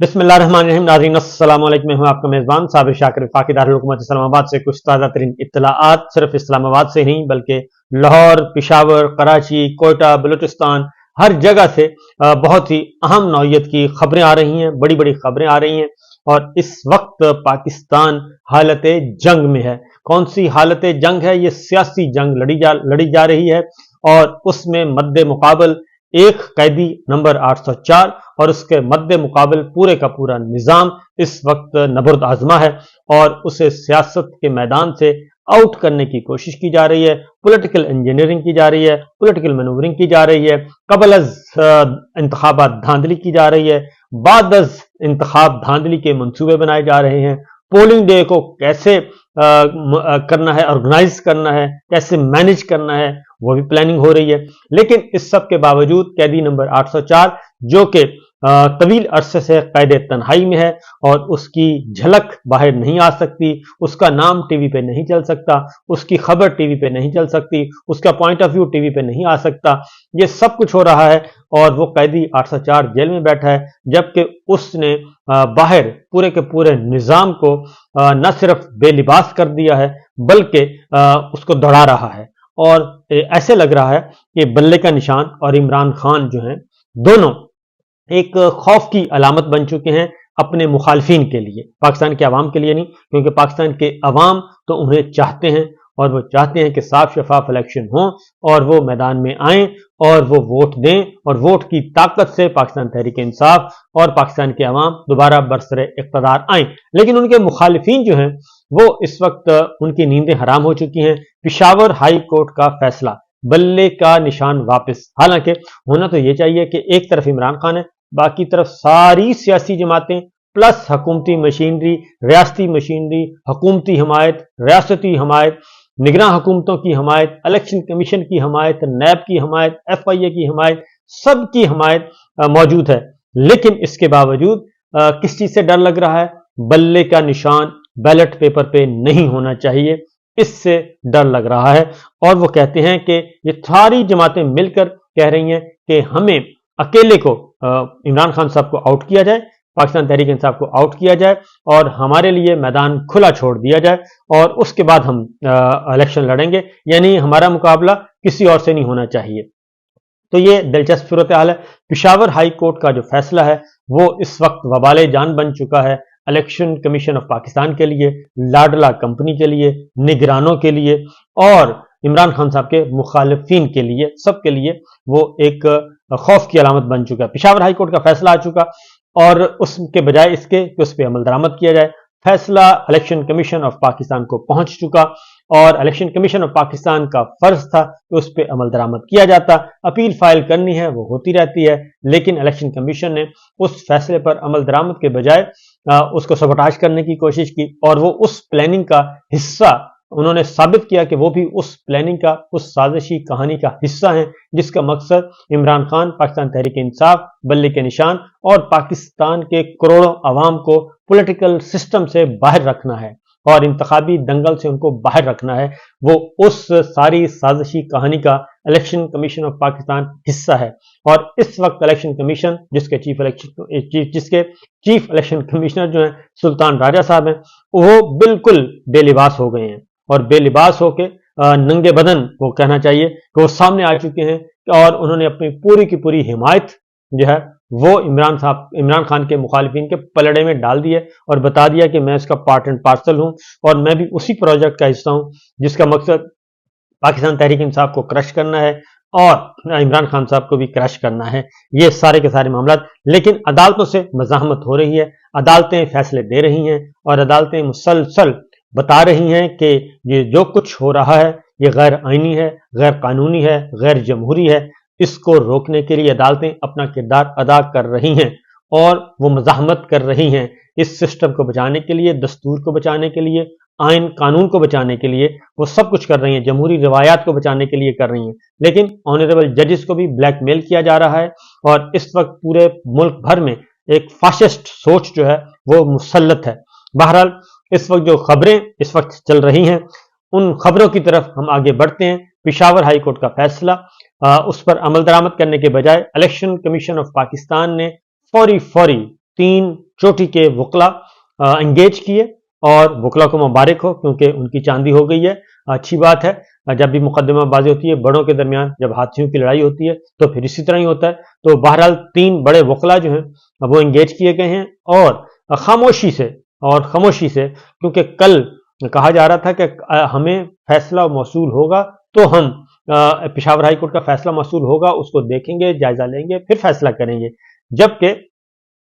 बिस्मिल्लाहिर्रहमानिर्रहीम। नाज़रीन अस्सलाम वालेकुम। मैं हूं आपका मेज़बान साबिर शाकिर वफाकी दारुल हुकूमत इस्लामाबाद से कुछ ताज़ा तरीन इत्तलाआत सिर्फ इस्लामाबाद से नहीं बल्कि लाहौर, पिशावर, कराची, कोयटा, बलूचिस्तान हर जगह से बहुत ही अहम नौइयत की खबरें आ रही हैं, बड़ी बड़ी खबरें आ रही हैं। और इस वक्त पाकिस्तान हालत जंग में है। कौन सी हालत जंग है? ये सियासी जंग लड़ी जा रही है और उसमें मद्दे मुकाबल एक कैदी नंबर 804 और उसके मद्दे मुकाबल पूरे का पूरा निजाम इस वक्त नबर्द आजमा है और उसे सियासत के मैदान से आउट करने की कोशिश की जा रही है। पॉलिटिकल इंजीनियरिंग की जा रही है, पॉलिटिकल मैनूवरिंग की जा रही है, कबल इंतखाबात धांधली की जा रही है, बाद इंतखाब धांधली के मंसूबे बनाए जा रहे हैं। पोलिंग डे को कैसे करना है, ऑर्गेनाइज करना है, कैसे मैनेज करना है, वो भी प्लानिंग हो रही है। लेकिन इस सब के बावजूद कैदी नंबर 804 जो कि तवील अरसे से कैद तन्हाई में है और उसकी झलक बाहर नहीं आ सकती, उसका नाम टीवी पे नहीं चल सकता, उसकी खबर टीवी पे नहीं चल सकती, उसका पॉइंट ऑफ व्यू टीवी पे नहीं आ सकता, ये सब कुछ हो रहा है और वो कैदी 804 जेल में बैठा है। जबकि उसने बाहर पूरे के पूरे निजाम को न सिर्फ बेलिबास कर दिया है बल्कि उसको दौड़ा रहा है। और ऐसे लग रहा है कि बल्ले का निशान और इमरान खान जो हैं दोनों एक खौफ की अलामत बन चुके हैं अपने मुखालफिन के लिए, पाकिस्तान के अवाम के लिए नहीं, क्योंकि पाकिस्तान के अवाम तो उन्हें चाहते हैं और वो चाहते हैं कि साफ शफाफ इलेक्शन हो और वो मैदान में आएं और वो वोट दें और वोट की ताकत से पाकिस्तान तहरीक इंसाफ और पाकिस्तान के अवाम दोबारा बरसरे इक़्तिदार आएं। लेकिन उनके मुखालिफिन जो हैं वो इस वक्त उनकी नींदें हराम हो चुकी हैं। पिशावर हाई कोर्ट का फैसला, बल्ले का निशान वापस। हालांकि होना तो ये चाहिए कि एक तरफ इमरान खान है, बाकी तरफ सारी सियासी जमातें प्लस हुकूमती मशीनरी, रियासती मशीनरी, हुकूमती हमायत, रियासती हमायत, निगरान हुकूमतों की हमायत, इलेक्शन कमीशन की हमायत, नैब की हमायत, FIA की हमायत, सबकी हमायत मौजूद है। लेकिन इसके बावजूद किस चीज से डर लग रहा है? बल्ले का निशान बैलेट पेपर पे नहीं होना चाहिए, इससे डर लग रहा है। और वो कहते हैं कि ये सारी जमातें मिलकर कह रही हैं कि हमें अकेले को इमरान खान साहब को आउट किया जाए, पाकिस्तान तहरीक इंसाफ को आउट किया जाए और हमारे लिए मैदान खुला छोड़ दिया जाए और उसके बाद हम इलेक्शन लड़ेंगे, यानी हमारा मुकाबला किसी और से नहीं होना चाहिए। तो ये दिलचस्प सूरत हाल है। पिशावर हाई कोर्ट का जो फैसला है वो इस वक्त वबाले जान बन चुका है इलेक्शन कमीशन ऑफ पाकिस्तान के लिए, लाडला कंपनी के लिए, निगरानों के लिए और इमरान खान साहब के मुखालिफिन के लिए, सबके लिए वो एक खौफ की अलामत बन चुका है। पिशावर हाई कोर्ट का फैसला आ चुका और उसके बजाय इसके कि उस पर अमल दरामद किया जाए, फैसला इलेक्शन कमीशन ऑफ पाकिस्तान को पहुंच चुका और इलेक्शन कमीशन ऑफ पाकिस्तान का फर्ज था कि उस पर अमल दरामद किया जाता। अपील फाइल करनी है, वो होती रहती है, लेकिन इलेक्शन कमीशन ने उस फैसले पर अमल दरामद के बजाय उसको सबोटाज करने की कोशिश की और वो उस प्लानिंग का हिस्सा, उन्होंने साबित किया कि वो भी उस प्लानिंग का, उस साजिशी कहानी का हिस्सा हैं जिसका मकसद इमरान खान, पाकिस्तान तहरीक इंसाफ, बल्ले के निशान और पाकिस्तान के करोड़ों अवाम को पॉलिटिकल सिस्टम से बाहर रखना है और इंतखाबी दंगल से उनको बाहर रखना है। वो उस सारी साजिशी कहानी का इलेक्शन कमीशन ऑफ पाकिस्तान हिस्सा है। और इस वक्त इलेक्शन कमीशन जिसके चीफ इलेक्शन कमिश्नर जो हैं सुल्तान राजा साहब हैं, वो बिल्कुल बेलिबास हो गए हैं और बेलिबास होके नंगे बदन, वो कहना चाहिए कि वो सामने आ चुके हैं और उन्होंने अपनी पूरी की पूरी हिमायत जो है वो इमरान खान के मुखालिफिन के पलड़े में डाल दिए और बता दिया कि मैं इसका पार्ट एंड पार्सल हूं और मैं भी उसी प्रोजेक्ट का हिस्सा हूं जिसका मकसद पाकिस्तान तहरीक इंसाफ को क्रश करना है और इमरान खान साहब को भी क्रश करना है। ये सारे के सारे मामला, लेकिन अदालतों से मज़ाहमत हो रही है, अदालतें फैसले दे रही हैं और अदालतें मुसलसल बता रही हैं कि ये जो कुछ हो रहा है ये गैर आईनी है, गैर कानूनी है, गैर जमहूरी है। इसको रोकने के लिए अदालतें अपना किरदार अदा कर रही हैं और वो मज़ाहमत कर रही हैं इस सिस्टम को बचाने के लिए, दस्तूर को बचाने के लिए, आइन कानून को बचाने के लिए वो सब कुछ कर रही हैं, जमहूरी रवायात को बचाने के लिए कर रही हैं। लेकिन ऑनरेबल जजेस को भी ब्लैकमेल किया जा रहा है और इस वक्त पूरे मुल्क भर में एक फाशिस्ट सोच जो है वो मुसल्लत है। बहरहाल इस वक्त जो खबरें इस वक्त चल रही हैं उन खबरों की तरफ हम आगे बढ़ते हैं। पिशावर हाई कोर्ट का फैसला, उस पर अमल दरामद करने के बजाय इलेक्शन कमीशन ऑफ पाकिस्तान ने फौरी 3 चोटी के वकला इंगेज किए, और वकला को मुबारक हो क्योंकि उनकी चांदी हो गई है। अच्छी बात है, जब भी मुकदमाबाजी होती है बड़ों के दरमियान, जब हाथियों की लड़ाई होती है तो फिर इसी तरह ही होता है। तो बहरहाल 3 बड़े वकला जो हैं वो इंगेज किए गए हैं, और खामोशी से क्योंकि कल कहा जा रहा था कि हमें फैसला मौसूल होगा तो हम पेशावर हाई कोर्ट का फैसला मौसूल होगा उसको देखेंगे, जायजा लेंगे, फिर फैसला करेंगे, जबकि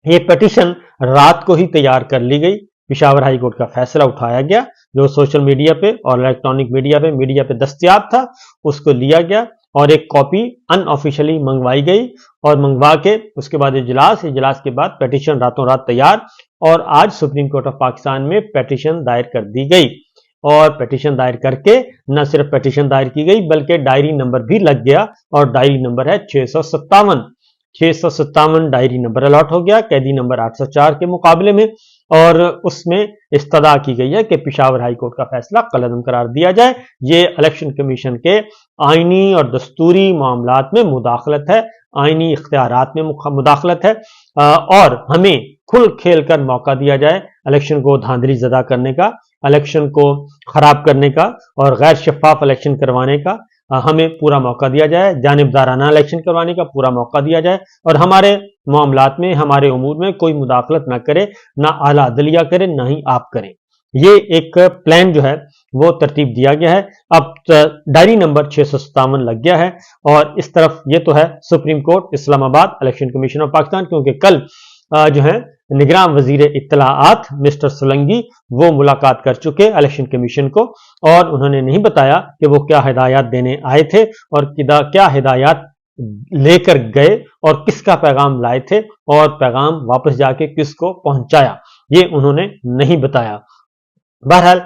ये पिटीशन रात को ही तैयार कर ली गई। पेशावर हाई कोर्ट का फैसला उठाया गया जो सोशल मीडिया पे और इलेक्ट्रॉनिक मीडिया पे दस्तयाब था, उसको लिया गया और एक कॉपी अनऑफिशियली मंगवाई गई, और मंगवा के उसके बाद इजलास के बाद पिटीशन रातों रात तैयार, और आज सुप्रीम कोर्ट ऑफ पाकिस्तान में पिटीशन दायर कर दी गई। और पिटीशन दायर करके न सिर्फ पिटीशन दायर की गई बल्कि डायरी नंबर भी लग गया, और डायरी नंबर है 657 डायरी नंबर अलॉट हो गया कैदी नंबर 804 के मुकाबले में, और उसमें इस्तदा की गई है कि पेशावर हाई कोर्ट का फैसला कलअदम करार दिया जाए। ये इलेक्शन कमीशन के आईनी और दस्तूरी मामलात में मुदाखलत है, आईनी इख्तियारात में मुदाखलत है, और हमें खुल खेल कर मौका दिया जाए इलेक्शन को धांधली ज़दा करने का, इलेक्शन को खराब करने का और गैर शफाफ इलेक्शन करवाने का हमें पूरा मौका दिया जाए, जानिबदाराना इलेक्शन करवाने का पूरा मौका दिया जाए, और हमारे मामलात में, हमारे उमूर में कोई मुदाखलत ना करे, ना आला अदलिया करे, ना ही आप करें। ये एक प्लान जो है वो तरतीब दिया गया है। अब डायरी नंबर 657 लग गया है, और इस तरफ ये तो है supreme court Islamabad election commission of Pakistan, क्योंकि कल जो है निगरान वजीर इत्तलाआत मिस्टर सोलंकी वो मुलाकात कर चुके इलेक्शन कमीशन को, और उन्होंने नहीं बताया कि वो क्या हिदायत देने आए थे और क्या हिदायत लेकर गए और किसका पैगाम लाए थे, और पैगाम वापस जाके किसको पहुंचाया, ये उन्होंने नहीं बताया। बहरहाल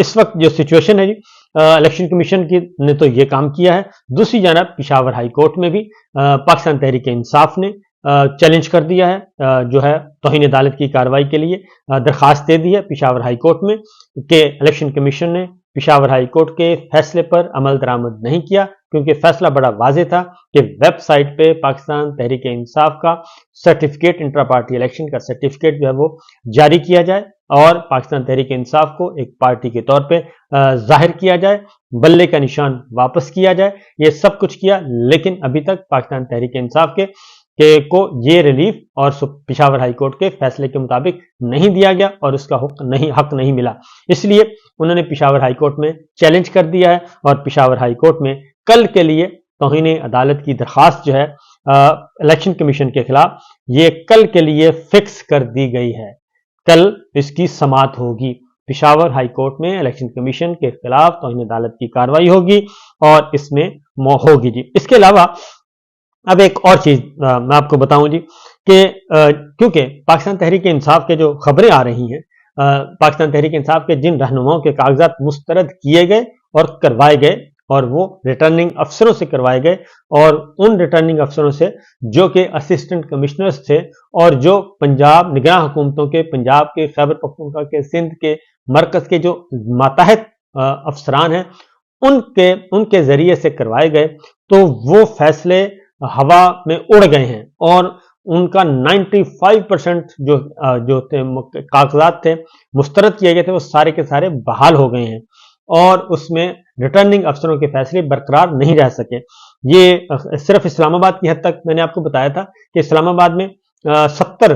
इस वक्त जो सिचुएशन है जी, इलेक्शन कमीशन की ने तो ये काम किया है। दूसरी जानब पेशावर हाई कोर्ट में भी पाकिस्तान तहरीक इंसाफ ने चैलेंज कर दिया है, जो है तौहीन अदालत की कार्रवाई के लिए दरखास्त दे दी है पेशावर हाई कोर्ट में कि इलेक्शन कमीशन ने पेशावर हाई कोर्ट के फैसले पर अमल दरामद नहीं किया, क्योंकि फैसला बड़ा वाज़ेह था कि वेबसाइट पे पाकिस्तान तहरीक इंसाफ का सर्टिफिकेट, इंट्रा पार्टी इलेक्शन का सर्टिफिकेट जो है वो जारी किया जाए, और पाकिस्तान तहरीक इंसाफ को एक पार्टी के तौर पे जाहिर किया जाए, बल्ले का निशान वापस किया जाए। ये सब कुछ किया, लेकिन अभी तक पाकिस्तान तहरीक इंसाफ को ये रिलीफ और पेशावर हाई कोर्ट के फैसले के मुताबिक नहीं दिया गया, और उसका हक नहीं मिला। इसलिए उन्होंने पेशावर हाई कोर्ट में चैलेंज कर दिया है, और पेशावर हाई कोर्ट में कल के लिए तौहीन अदालत की दरखास्त जो है इलेक्शन कमीशन के खिलाफ, ये कल के लिए फिक्स कर दी गई है। कल इसकी समाअत होगी, पेशावर हाई कोर्ट में इलेक्शन कमीशन के खिलाफ तौहीन अदालत की कार्रवाई होगी, और इसमें होगी जी। इसके अलावा अब एक और चीज मैं आपको बताऊं जी कि क्योंकि पाकिस्तान तहरीक इंसाफ के जो खबरें आ रही हैं, पाकिस्तान तहरीक इंसाफ के जिन रहनुमाओं के कागजात मुस्तरद किए गए और करवाए गए, और वो रिटर्निंग अफसरों से करवाए गए, और उन रिटर्निंग अफसरों से जो कि असिस्टेंट कमिश्नर्स थे, और जो पंजाब निगरान हुकूमतों के, पंजाब के, खैबर पख्तूनख्वा के, सिंध के, मरकज के जो मातहत अफसरान हैं, उनके जरिए से करवाए गए, तो वो फैसले हवा में उड़ गए हैं, और उनका 95% जो कागजात थे मुस्तरद किए गए थे, वो सारे के सारे बहाल हो गए हैं, और उसमें रिटर्निंग अफसरों के फैसले बरकरार नहीं रह सके। ये सिर्फ इस्लामाबाद की हद तक मैंने आपको बताया था कि इस्लामाबाद में 70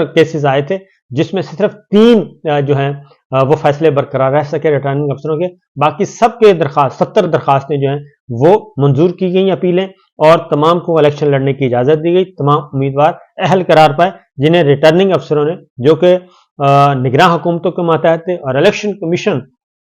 केसेस आए थे, जिसमें से सिर्फ 3 जो हैं वो फैसले बरकरार रह सके रिटर्निंग अफसरों के, बाकी सबके 70 दरखास्तें जो हैं वो मंजूर की गई अपीलें, और तमाम को इलेक्शन लड़ने की इजाजत दी गई। तमाम उम्मीदवार अहल करार पाए, जिन्हें रिटर्निंग अफसरों ने, जो कि निगरान हुकूमतों के मातहत थे और इलेक्शन कमीशन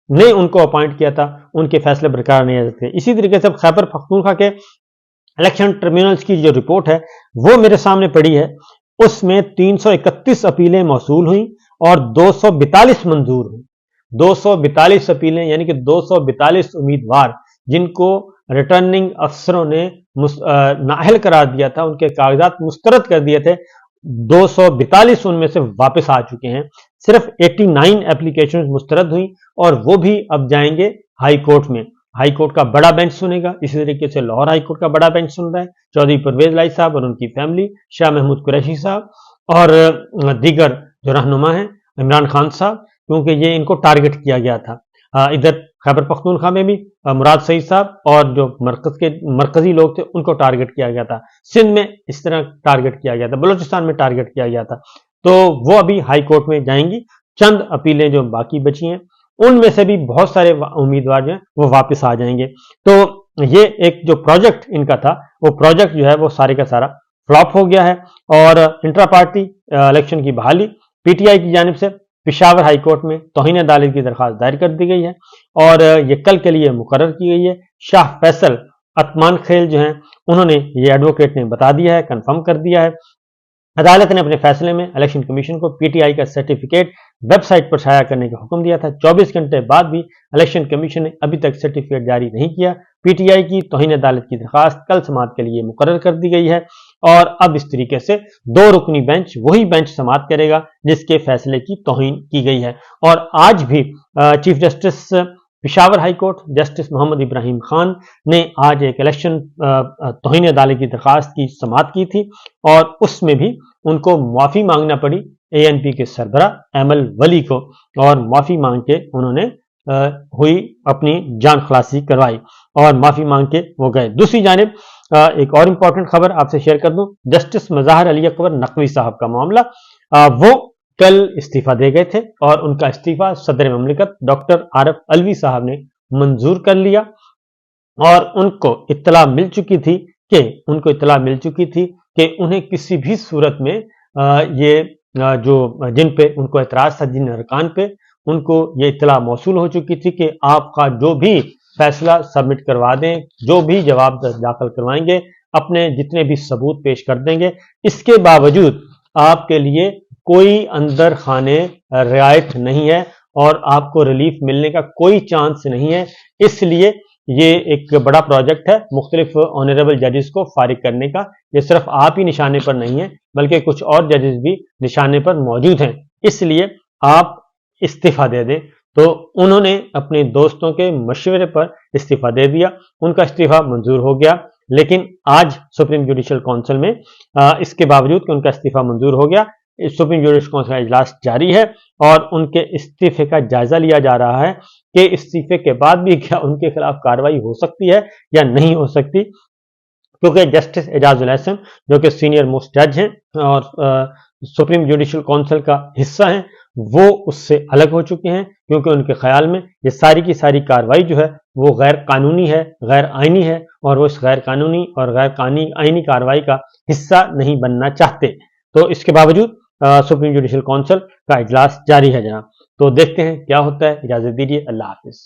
ने उनको अपॉइंट किया था, उनके फैसले बरकरार नहीं रह सकते। इसी तरीके से खैबर पख्तूनख्वा के इलेक्शन ट्रिब्यूनल्स की जो रिपोर्ट है वो मेरे सामने पड़ी है, उसमें 331 अपीलें मौसूल हुई और 242 मंजूर हुई। 242 अपीलें, यानी कि 242 उम्मीदवार जिनको रिटर्निंग अफसरों ने नाअहल करार दिया था, उनके कागजात मुस्तरद कर दिए थे, 242 उनमें से वापस आ चुके हैं। सिर्फ 89 एप्लीकेशन मुस्तरद हुई, और वो भी अब जाएंगे हाई कोर्ट में। हाई कोर्ट का बड़ा बेंच सुनेगा। इसी तरीके से लाहौर हाई कोर्ट का बड़ा बेंच सुन रहा है। चौधरी परवेज लाई साहब और उनकी फैमिली, शाह महमूद कुरैशी साहब और दीगर जो रहनुमा हैं, इमरान खान साहब, क्योंकि ये इनको टारगेट किया गया था। इधर खैबर पख्तूनख्वा में भी मुराद सईद साहब और जो मरकजी लोग थे उनको टारगेट किया गया था। सिंध में इस तरह टारगेट किया गया था, बलूचिस्तान में टारगेट किया गया था। तो वो अभी हाई कोर्ट में जाएंगी। चंद अपीलें जो बाकी बची हैं उनमें से भी बहुत सारे उम्मीदवार जो हैं वो वापस आ जाएंगे। तो ये एक जो प्रोजेक्ट इनका था वो प्रोजेक्ट जो है वो सारे का सारा फ्लॉप हो गया है। और इंट्रा पार्टी इलेक्शन की बहाली पीटीआई की जानिब से पेशावर हाई कोर्ट में तौहीन अदालत की दरखास्त दायर कर दी गई है और ये कल के लिए मुकर्रर की गई है। शाह फैसल अतमान खेल जो हैं उन्होंने ये एडवोकेट ने बता दिया है, कंफर्म कर दिया है। अदालत ने अपने फैसले में इलेक्शन कमीशन को पीटीआई का सर्टिफिकेट वेबसाइट पर शाया करने का हुक्म दिया था। 24 घंटे बाद भी इलेक्शन कमीशन ने अभी तक सर्टिफिकेट जारी नहीं किया। पीटीआई की तौहीन अदालत की दरखास्त कल समाअत के लिए मुकर्रर कर दी गई है और अब इस तरीके से 2 रुकनी बेंच वही बेंच समाअत करेगा जिसके फैसले की तौहीन की गई है। और आज भी chief justice Peshawar high court justice Mohammad Ibrahim Khan ने आज एक इलेक्शन तौहीन अदालत की दरखास्त की समाअत की थी और उसमें भी उनको माफी मांगना पड़ी एएनपी के सरबरा एमएल वली को, और माफी मांग के उन्होंने हुई अपनी जान खलासी करवाई और माफी मांग के वो गए। दूसरी जानिब एक और इंपॉर्टेंट खबर आपसे शेयर कर दूं, जस्टिस मज़ाहर अली अकबर नकवी साहब का मामला, वो कल इस्तीफा दे गए थे और उनका इस्तीफा सदर ममलिकत डॉक्टर आरिफ अलवी साहब ने मंजूर कर लिया और उनको इत्तला मिल चुकी थी कि उन्हें किसी भी सूरत में ये जो जिन पे उनको एतराज था, जिन अरकान पे उनको ये इत्तला मौसूल हो चुकी थी कि आपका जो भी फैसला सबमिट करवा दें, जो भी जवाब दाखिल करवाएंगे, अपने जितने भी सबूत पेश कर देंगे, इसके बावजूद आपके लिए कोई अंदर खाने रियायत नहीं है और आपको रिलीफ मिलने का कोई चांस नहीं है। इसलिए ये एक बड़ा प्रोजेक्ट है मुख्तलिफ ऑनरेबल जजेस को फारिग करने का। ये सिर्फ आप ही निशाने पर नहीं है बल्कि कुछ और जजेस भी निशाने पर मौजूद हैं, इसलिए आप इस्तीफा दे दें। तो उन्होंने अपने दोस्तों के मशवरे पर इस्तीफा दे दिया, उनका इस्तीफा मंजूर हो गया। लेकिन आज सुप्रीम जुडिशल काउंसिल में इसके बावजूद कि उनका इस्तीफा मंजूर हो गया, सुप्रीम जुडिशल काउंसिल का इजलास जारी है और उनके इस्तीफे का जायजा लिया जा रहा है कि इस्तीफे के बाद भी क्या उनके खिलाफ कार्रवाई हो सकती है या नहीं हो सकती, क्योंकि जस्टिस एजाजुल एहसन जो कि सीनियर मोस्ट जज हैं और सुप्रीम जुडिशल काउंसिल का हिस्सा हैं, वो उससे अलग हो चुके हैं, क्योंकि उनके ख्याल में ये सारी की सारी कार्रवाई जो है वो गैर कानूनी है, गैर आईनी है और वो इस गैर कानूनी और गैर आईनी कार्रवाई का हिस्सा नहीं बनना चाहते। तो इसके बावजूद सुप्रीम जुडिशल काउंसिल का इजलास जारी है जनाब। तो देखते हैं क्या होता है। इजाजत दीजिए, अल्लाह हाफिज।